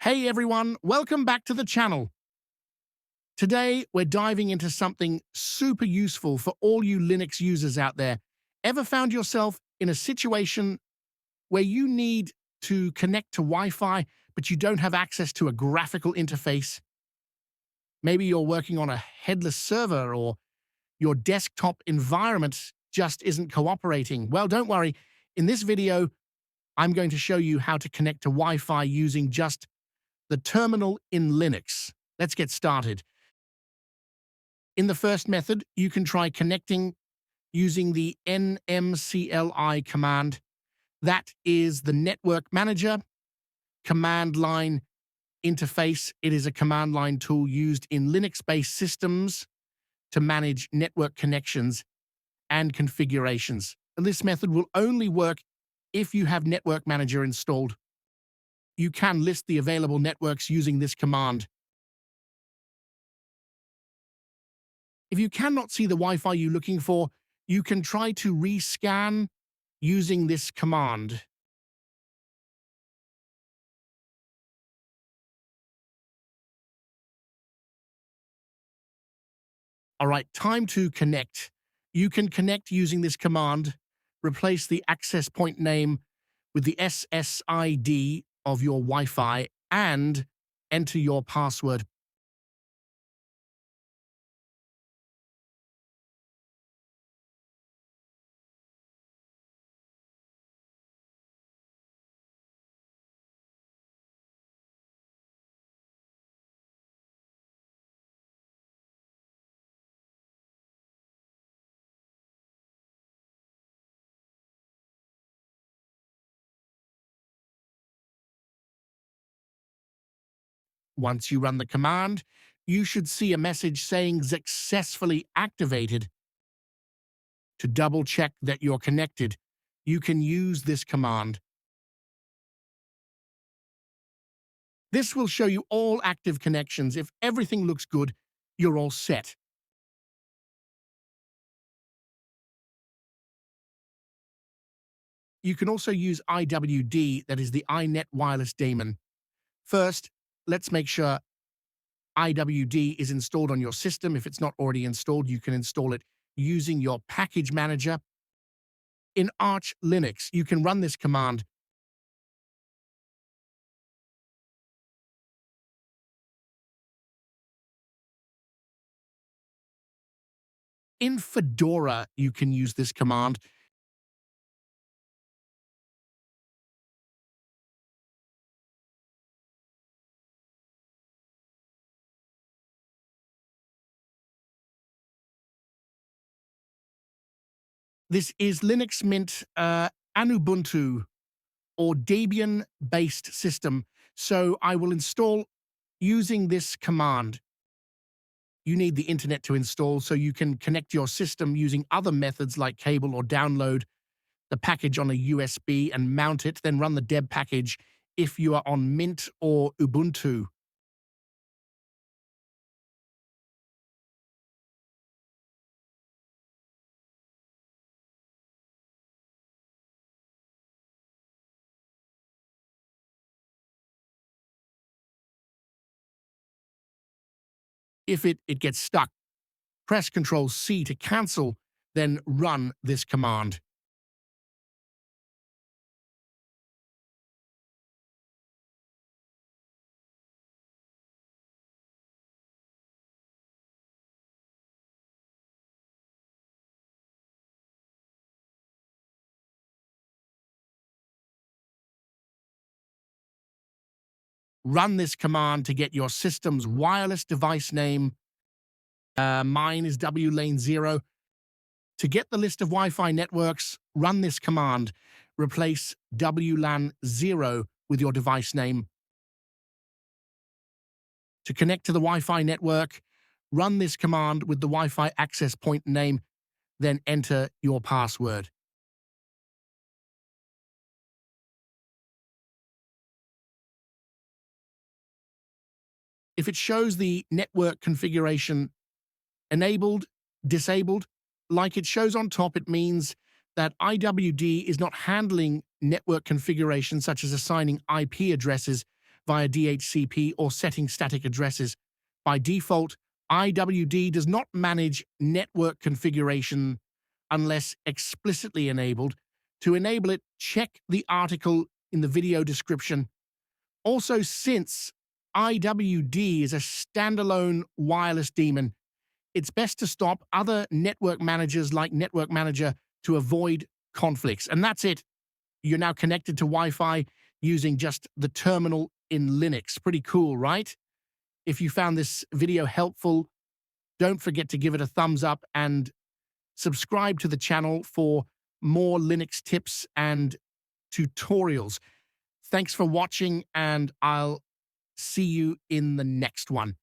Hey everyone, welcome back to the channel. Today, we're diving into something super useful for all you Linux users out there. Ever found yourself in a situation where you need to connect to Wi-Fi, but you don't have access to a graphical interface? Maybe you're working on a headless server or your desktop environment just isn't cooperating. Well, don't worry. In this video, I'm going to show you how to connect to Wi-Fi using just the terminal in Linux. Let's get started. In the first method, you can try connecting using the nmcli command. That is the network manager command line interface. It is a command line tool used in Linux-based systems to manage network connections and configurations. And this method will only work if you have Network Manager installed. You can list the available networks using this command. If you cannot see the Wi-Fi you're looking for, you can try to rescan using this command. All right, time to connect. You can connect using this command. Replace the access point name with the SSID of your Wi-Fi and enter your password. Once you run the command, you should see a message saying successfully activated. To double check that you're connected, you can use this command. This will show you all active connections. If everything looks good, you're all set. You can also use IWD, that is the iNet Wireless daemon. First, let's make sure IWD is installed on your system. If it's not already installed, you can install it using your package manager. In Arch Linux, you can run this command. In Fedora, you can use this command. This is Linux Mint an Ubuntu or Debian-based system, so I will install using this command. You need the internet to install, so you can connect your system using other methods like cable or download the package on a USB and mount it, then run the deb package if you are on Mint or Ubuntu. If it gets stuck, press Ctrl-C to cancel, then run this command. Run this command to get your system's wireless device name. Mine is WLAN0. To get the list of Wi-Fi networks, run this command. Replace WLAN0 with your device name. To connect to the Wi-Fi network, run this command with the Wi-Fi access point name, then enter your password. If it shows the network configuration enabled, disabled, like it shows on top, it means that IWD is not handling network configuration such as assigning IP addresses, via DHCP or setting static addresses. By default, IWD does not manage network configuration unless explicitly enabled. To enable it, check the article in the video description. Also, since IWD is a standalone wireless daemon, it's best to stop other network managers like Network Manager to avoid conflicts. And that's it. You're now connected to Wi-Fi using just the terminal in Linux. Pretty cool, right? If you found this video helpful, don't forget to give it a thumbs up and subscribe to the channel for more Linux tips and tutorials. Thanks for watching, and I'll see you in the next one.